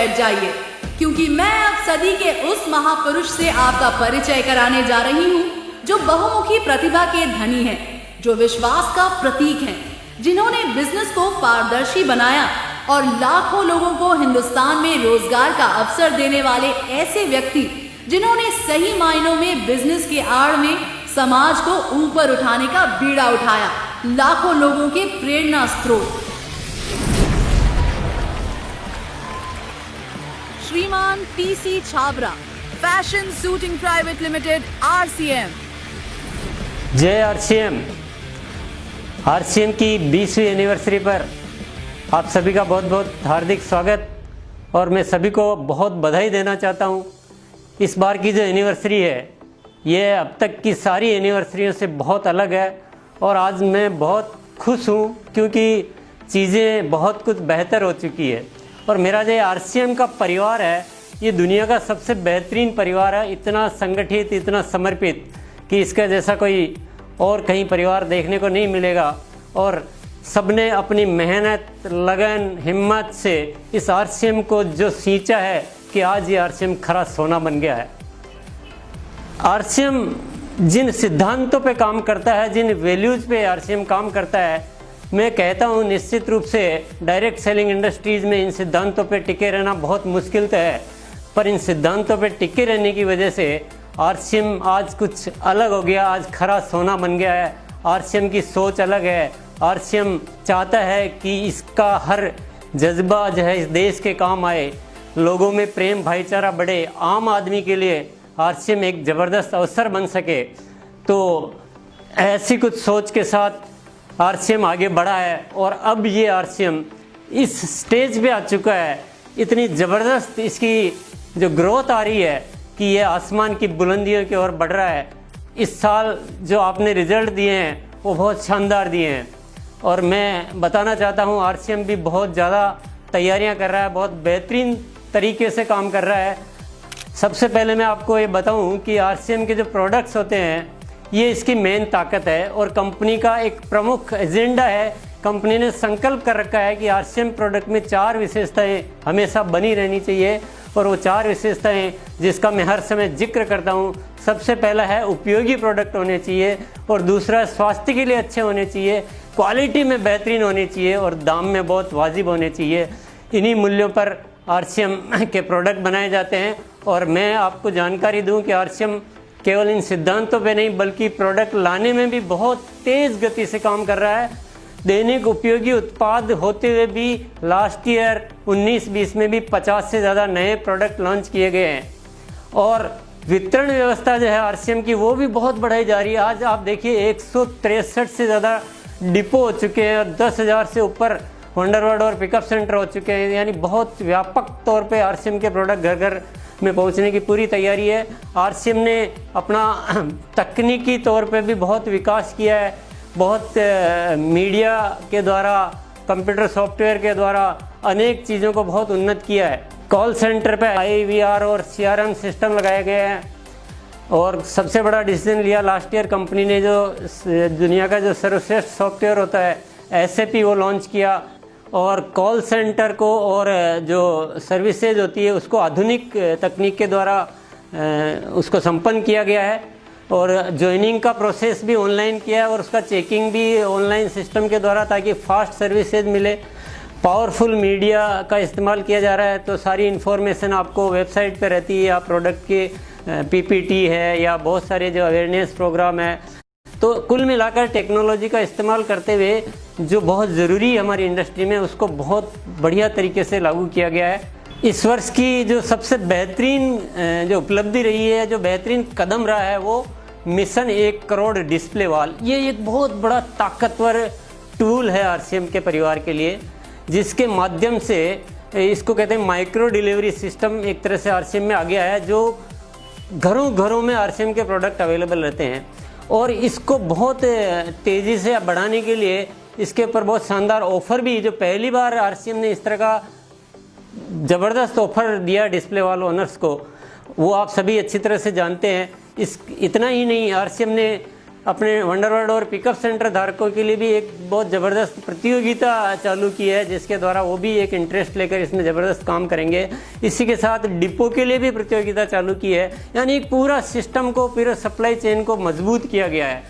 बैठ जाइए, क्योंकि मैं अब सदी के उस महापुरुष से आपका परिचय कराने जा रही हूँ जो बहुमुखी प्रतिभा के धनी हैं, जो विश्वास का प्रतीक हैं, जिन्होंने बिजनेस को पारदर्शी बनाया और लाखों लोगों को हिंदुस्तान में रोजगार का अवसर देने वाले ऐसे व्यक्ति जिन्होंने सही मायनों में बिजनेस के आड़ में समाज को ऊपर उठाने का बीड़ा उठाया, लाखों लोगों के प्रेरणा स्रोत। श्रीमान TC Chhabra, fashion suiting private limited, RCM. जय आरसीएम। आरसीएम की 20वीं एनिवर्सरी पर आप सभी का बहुत बहुत हार्दिक स्वागत और मैं सभी को बहुत बधाई देना चाहता हूं। इस बार की जो एनिवर्सरी है ये अब तक की सारी एनिवर्सरियों से बहुत अलग है और आज मैं बहुत खुश हूं क्योंकि चीज़ें बहुत कुछ बेहतर हो चुकी है। और मेरा जो आरसीएम का परिवार है ये दुनिया का सबसे बेहतरीन परिवार है, इतना संगठित, इतना समर्पित कि इसका जैसा कोई और कहीं परिवार देखने को नहीं मिलेगा। और सबने अपनी मेहनत, लगन, हिम्मत से इस आरसीएम को जो सींचा है कि आज ये आरसीएम खरा सोना बन गया है। आरसीएम जिन सिद्धांतों पे काम करता है, जिन वैल्यूज़ पे आरसीएम काम करता है, मैं कहता हूँ निश्चित रूप से डायरेक्ट सेलिंग इंडस्ट्रीज़ में इन सिद्धांतों पे टिके रहना बहुत मुश्किल तो है, पर इन सिद्धांतों पे टिके रहने की वजह से आरसीएम आज कुछ अलग हो गया, आज खरा सोना बन गया है। आरसीएम की सोच अलग है। आरसीएम चाहता है कि इसका हर जज्बा जो है इस देश के काम आए, लोगों में प्रेम भाईचारा बढ़े, आम आदमी के लिए आरसीएम एक ज़बरदस्त अवसर बन सके। तो ऐसी कुछ सोच के साथ आरसीएम आगे बढ़ा है और अब ये आरसीएम इस स्टेज पे आ चुका है, इतनी ज़बरदस्त इसकी जो ग्रोथ आ रही है कि ये आसमान की बुलंदियों की ओर बढ़ रहा है। इस साल जो आपने रिजल्ट दिए हैं वो बहुत शानदार दिए हैं और मैं बताना चाहता हूँ आरसीएम भी बहुत ज़्यादा तैयारियाँ कर रहा है, बहुत बेहतरीन तरीके से काम कर रहा है। सबसे पहले मैं आपको ये बताऊँ कि आरसीएम के जो प्रोडक्ट्स होते हैं ये इसकी मेन ताकत है और कंपनी का एक प्रमुख एजेंडा है। कंपनी ने संकल्प कर रखा है कि आरसीएम प्रोडक्ट में 4 विशेषताएं हमेशा बनी रहनी चाहिए और वो 4 विशेषताएं जिसका मैं हर समय जिक्र करता हूँ, सबसे पहला है उपयोगी प्रोडक्ट होने चाहिए और दूसरा स्वास्थ्य के लिए अच्छे होने चाहिए, क्वालिटी में बेहतरीन होनी चाहिए और दाम में बहुत वाजिब होने चाहिए। इन्हीं मूल्यों पर आरसीएम के प्रोडक्ट बनाए जाते हैं और मैं आपको जानकारी दूं कि आरसीएम केवल इन सिद्धांतों पे नहीं बल्कि प्रोडक्ट लाने में भी बहुत तेज़ गति से काम कर रहा है। दैनिक उपयोगी उत्पाद होते हुए भी लास्ट ईयर 19-20 में भी 50 से ज़्यादा नए प्रोडक्ट लॉन्च किए गए हैं और वितरण व्यवस्था जो है आरसीएम की वो भी बहुत बढ़ाई जा रही है। आज आप देखिए 163 से ज़्यादा डिपो हो चुके हैं और 10,000 से ऊपर वंडरवर्ड और पिकअप सेंटर हो चुके हैं, यानी बहुत व्यापक तौर पे आरसीएम के प्रोडक्ट घर घर में पहुंचने की पूरी तैयारी है। आरसीएम ने अपना तकनीकी तौर पे भी बहुत विकास किया है, बहुत मीडिया के द्वारा, कंप्यूटर सॉफ्टवेयर के द्वारा अनेक चीज़ों को बहुत उन्नत किया है। कॉल सेंटर पे IVR और CRM सिस्टम लगाए गए हैं और सबसे बड़ा डिसीजन लिया लास्ट ईयर कंपनी ने जो दुनिया का जो सर्वश्रेष्ठ सॉफ्टवेयर होता है SAP वो लॉन्च किया और कॉल सेंटर को और जो सर्विसेज होती है उसको आधुनिक तकनीक के द्वारा उसको संपन्न किया गया है और ज्वाइनिंग का प्रोसेस भी ऑनलाइन किया है और उसका चेकिंग भी ऑनलाइन सिस्टम के द्वारा ताकि फास्ट सर्विसेज मिले। पावरफुल मीडिया का इस्तेमाल किया जा रहा है तो सारी इन्फॉर्मेशन आपको वेबसाइट पे रहती है या प्रोडक्ट के PPT है या बहुत सारे जो अवेयरनेस प्रोग्राम है। तो कुल मिलाकर टेक्नोलॉजी का इस्तेमाल करते हुए जो बहुत ज़रूरी है हमारी इंडस्ट्री में उसको बहुत बढ़िया तरीके से लागू किया गया है। इस वर्ष की जो सबसे बेहतरीन जो उपलब्धि रही है, जो बेहतरीन कदम रहा है वो मिशन 1 करोड़ डिस्प्ले वॉल। ये एक बहुत बड़ा ताकतवर टूल है आरसीएम के परिवार के लिए, जिसके माध्यम से इसको कहते हैं माइक्रो डिलीवरी सिस्टम एक तरह से आरसीएम में आ गया है, जो घरों घरों में आरसीएम के प्रोडक्ट अवेलेबल रहते हैं और इसको बहुत तेज़ी से बढ़ाने के लिए इसके ऊपर बहुत शानदार ऑफ़र भी, जो पहली बार आरसीएम ने इस तरह का ज़बरदस्त ऑफ़र दिया डिस्प्ले वॉल ओनर्स को, वो आप सभी अच्छी तरह से जानते हैं। इतना ही नहीं, आरसीएम ने अपने वंडरवर्ल्ड और पिकअप सेंटर धारकों के लिए भी एक बहुत ज़बरदस्त प्रतियोगिता चालू की है, जिसके द्वारा वो भी एक इंटरेस्ट लेकर इसमें ज़बरदस्त काम करेंगे। इसी के साथ डिपो के लिए भी प्रतियोगिता चालू की है, यानी एक पूरा सिस्टम को, पूरा सप्लाई चेन को मजबूत किया गया है।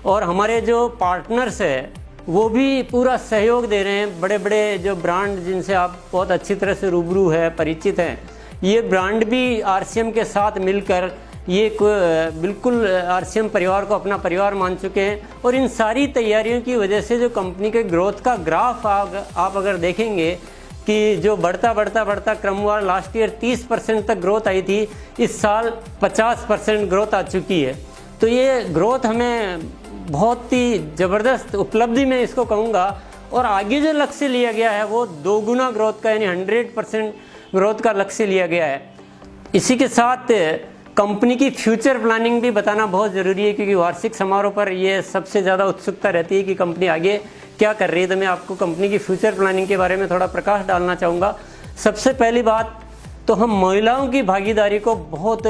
और हमारे जो पार्टनर्स है वो भी पूरा सहयोग दे रहे हैं। बड़े बड़े जो ब्रांड जिनसे आप बहुत अच्छी तरह से रूबरू है, परिचित हैं, ये ब्रांड भी आरसीएम के साथ मिलकर ये बिल्कुल आरसीएम परिवार को अपना परिवार मान चुके हैं। और इन सारी तैयारियों की वजह से जो कंपनी के ग्रोथ का ग्राफ आप अगर देखेंगे कि जो बढ़ता क्रमवार लास्ट ईयर 30% तक ग्रोथ आई थी, इस साल 50% ग्रोथ आ चुकी है। तो ये ग्रोथ हमें बहुत ही ज़बरदस्त उपलब्धि में इसको कहूँगा। और आगे जो लक्ष्य लिया गया है वो 2 गुना ग्रोथ का, यानी 100% ग्रोथ का लक्ष्य लिया गया है। इसी के साथ कंपनी की फ्यूचर प्लानिंग भी बताना बहुत ज़रूरी है, क्योंकि वार्षिक समारोह पर ये सबसे ज़्यादा उत्सुकता रहती है कि कंपनी आगे क्या कर रही है। तो मैं आपको कंपनी की फ्यूचर प्लानिंग के बारे में थोड़ा प्रकाश डालना चाहूँगा। सबसे पहली बात तो हम महिलाओं की भागीदारी को बहुत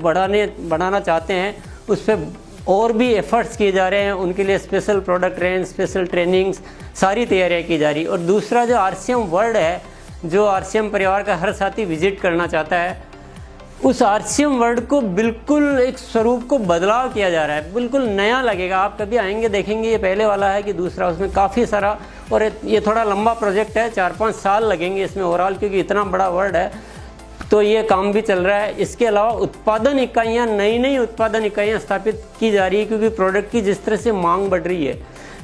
बढ़ाना चाहते हैं, उस पर और भी एफर्ट्स किए जा रहे हैं। उनके लिए special product range, special trainings, सारी तैयारियाँ की जा रही। और दूसरा जो आरसीएम वर्ल्ड है, जो आरसीएम परिवार का हर साथी विजिट करना चाहता है, उस आरसीएम वर्ल्ड को बिल्कुल एक स्वरूप को बदलाव किया जा रहा है, बिल्कुल नया लगेगा। आप कभी आएंगे देखेंगे ये पहले वाला है कि दूसरा, उसमें काफ़ी सारा, और ये थोड़ा लंबा प्रोजेक्ट है, 4-5 साल लगेंगे इसमें ओवरऑल, क्योंकि इतना बड़ा वर्ल्ड है। तो ये काम भी चल रहा है। इसके अलावा उत्पादन इकाइयाँ, नई उत्पादन इकाइयाँ स्थापित की जा रही है, क्योंकि प्रोडक्ट की जिस तरह से मांग बढ़ रही है,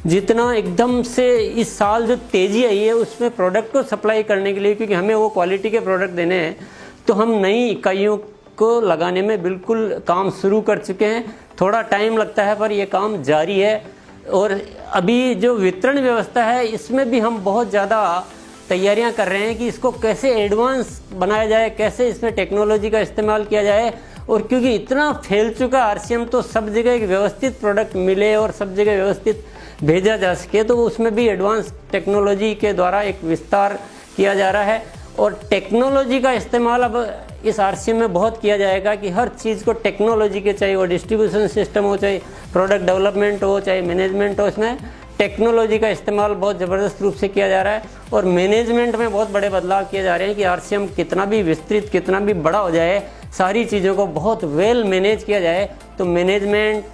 जितना एकदम से इस साल जो तेज़ी आई है उसमें प्रोडक्ट को सप्लाई करने के लिए, क्योंकि हमें वो क्वालिटी के प्रोडक्ट देने हैं, तो हम नई इकाइयों को लगाने में बिल्कुल काम शुरू कर चुके हैं। थोड़ा टाइम लगता है पर ये काम जारी है। और अभी जो वितरण व्यवस्था है इसमें भी हम बहुत ज़्यादा तैयारियां कर रहे हैं कि इसको कैसे एडवांस बनाया जाए, कैसे इसमें टेक्नोलॉजी का इस्तेमाल किया जाए। और क्योंकि इतना फैल चुका आरसीएम, तो सब जगह एक व्यवस्थित प्रोडक्ट मिले और सब जगह व्यवस्थित भेजा जा सके, तो उसमें भी एडवांस टेक्नोलॉजी के द्वारा एक विस्तार किया जा रहा है। और टेक्नोलॉजी का इस्तेमाल अब इस आरसीएम में बहुत किया जाएगा कि हर चीज़ को टेक्नोलॉजी के, चाहे वो डिस्ट्रीब्यूशन सिस्टम हो, चाहे प्रोडक्ट डेवलपमेंट हो, चाहे मैनेजमेंट हो, इसमें टेक्नोलॉजी का इस्तेमाल बहुत ज़बरदस्त रूप से किया जा रहा है। और मैनेजमेंट में बहुत बड़े बदलाव किए जा रहे हैं कि आरसीएम कितना भी विस्तृत, कितना भी बड़ा हो जाए, सारी चीज़ों को बहुत वेल मैनेज किया जाए। तो मैनेजमेंट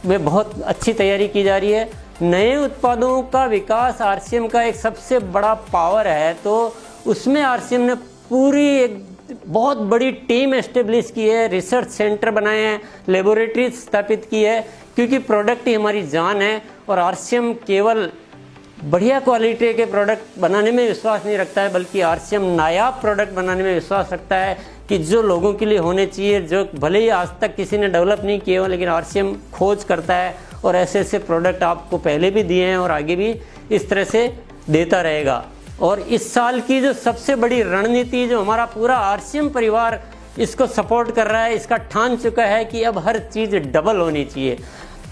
में बहुत अच्छी तैयारी की जा रही है। नए उत्पादों का विकास आरसीएम का एक सबसे बड़ा पावर है, तो उसमें आरसीएम ने पूरी एक बहुत बड़ी टीम एस्टेब्लिश की है, रिसर्च सेंटर बनाए हैं, लेबोरेटरी स्थापित की है, क्योंकि प्रोडक्ट ही हमारी जान है। और आरसीएम केवल बढ़िया क्वालिटी के प्रोडक्ट बनाने में विश्वास नहीं रखता है, बल्कि आरसीएम नायाब प्रोडक्ट बनाने में विश्वास रखता है कि जो लोगों के लिए होने चाहिए, जो भले ही आज तक किसी ने डेवलप नहीं किए हो, लेकिन आरसीएम खोज करता है और ऐसे ऐसे प्रोडक्ट आपको पहले भी दिए हैं और आगे भी इस तरह से देता रहेगा। और इस साल की जो सबसे बड़ी रणनीति, जो हमारा पूरा आरसीएम परिवार इसको सपोर्ट कर रहा है, इसका ठान चुका है कि अब हर चीज़ डबल होनी चाहिए।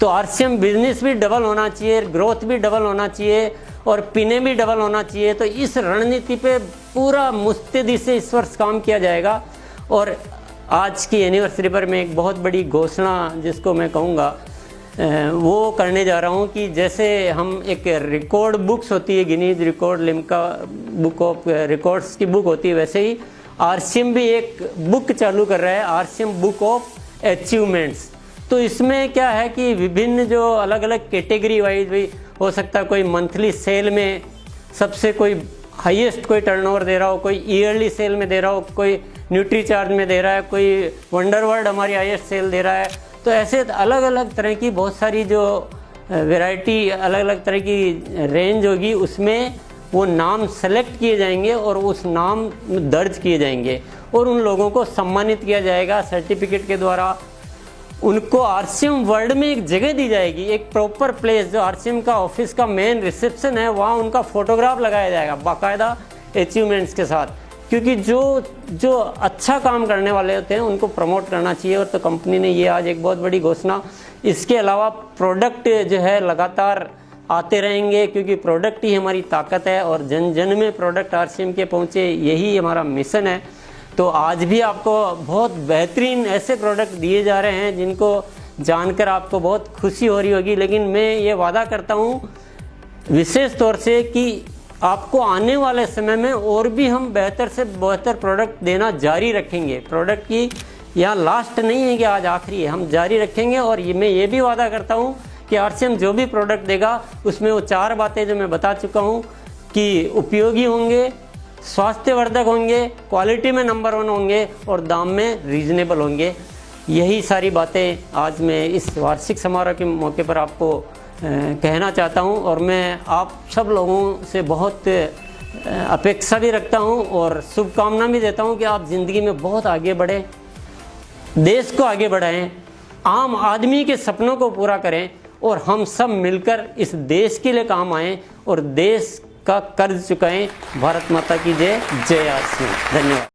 तो आरसीएम बिजनेस भी डबल होना चाहिए, ग्रोथ भी डबल होना चाहिए और पीने भी डबल होना चाहिए। तो इस रणनीति पे पूरा मुस्तैदी से इस वर्ष काम किया जाएगा। और आज की एनिवर्सरी पर मैं एक बहुत बड़ी घोषणा, जिसको मैं कहूँगा, वो करने जा रहा हूँ कि जैसे हम एक रिकॉर्ड बुक्स होती है, Guinness record, Limca book of records की बुक होती है, वैसे ही आरसीएम भी एक बुक चालू कर रहा है, आरसीएम बुक ऑफ अचीवमेंट्स। तो इसमें क्या है कि विभिन्न जो अलग अलग कैटेगरी वाइज भी हो सकता है, कोई मंथली सेल में सबसे कोई हाईएस्ट कोई टर्नओवर दे रहा हो, कोई ईयरली सेल में दे रहा हो, कोई न्यूट्री चार्ज में दे रहा है, कोई वंडरवर्ल्ड हमारी हाईएस्ट सेल दे रहा है। तो ऐसे अलग अलग तरह की बहुत सारी जो वैरायटी, अलग अलग तरह की रेंज होगी, उसमें वो नाम सेलेक्ट किए जाएंगे और उस नाम दर्ज किए जाएंगे और उन लोगों को सम्मानित किया जाएगा सर्टिफिकेट के द्वारा। उनको आरसीएम वर्ल्ड में एक जगह दी जाएगी, एक प्रॉपर प्लेस, जो आरसीएम का ऑफिस का मेन रिसेप्शन है, वहाँ उनका फोटोग्राफ लगाया जाएगा बाकायदा अचीवमेंट्स के साथ। क्योंकि जो अच्छा काम करने वाले होते हैं उनको प्रमोट करना चाहिए। और तो कंपनी ने ये आज एक बहुत बड़ी घोषणा। इसके अलावा प्रोडक्ट जो है लगातार आते रहेंगे, क्योंकि प्रोडक्ट ही हमारी ताकत है और जन जन में प्रोडक्ट आरसीएम के पहुँचे, यही हमारा मिशन है। तो आज भी आपको बहुत बेहतरीन ऐसे प्रोडक्ट दिए जा रहे हैं जिनको जानकर आपको बहुत खुशी हो रही होगी, लेकिन मैं ये वादा करता हूँ विशेष तौर से कि आपको आने वाले समय में और भी हम बेहतर से बेहतर प्रोडक्ट देना जारी रखेंगे। प्रोडक्ट की यहाँ लास्ट नहीं है कि आज आखिरी है, हम जारी रखेंगे। और मैं ये भी वादा करता हूँ कि आरसीएम जो भी प्रोडक्ट देगा उसमें वो 4 बातें जो मैं बता चुका हूँ कि उपयोगी होंगे, स्वास्थ्यवर्धक होंगे, क्वालिटी में नंबर 1 होंगे और दाम में रीजनेबल होंगे। यही सारी बातें आज मैं इस वार्षिक समारोह के मौके पर आपको कहना चाहता हूं। और मैं आप सब लोगों से बहुत अपेक्षा भी रखता हूं और शुभकामना भी देता हूं कि आप ज़िंदगी में बहुत आगे बढ़ें, देश को आगे बढ़ाएं, आम आदमी के सपनों को पूरा करें और हम सब मिलकर इस देश के लिए काम आएँ और देश का कर्ज चुकाएं। भारत माता की जय। जय आरसीएम। धन्यवाद।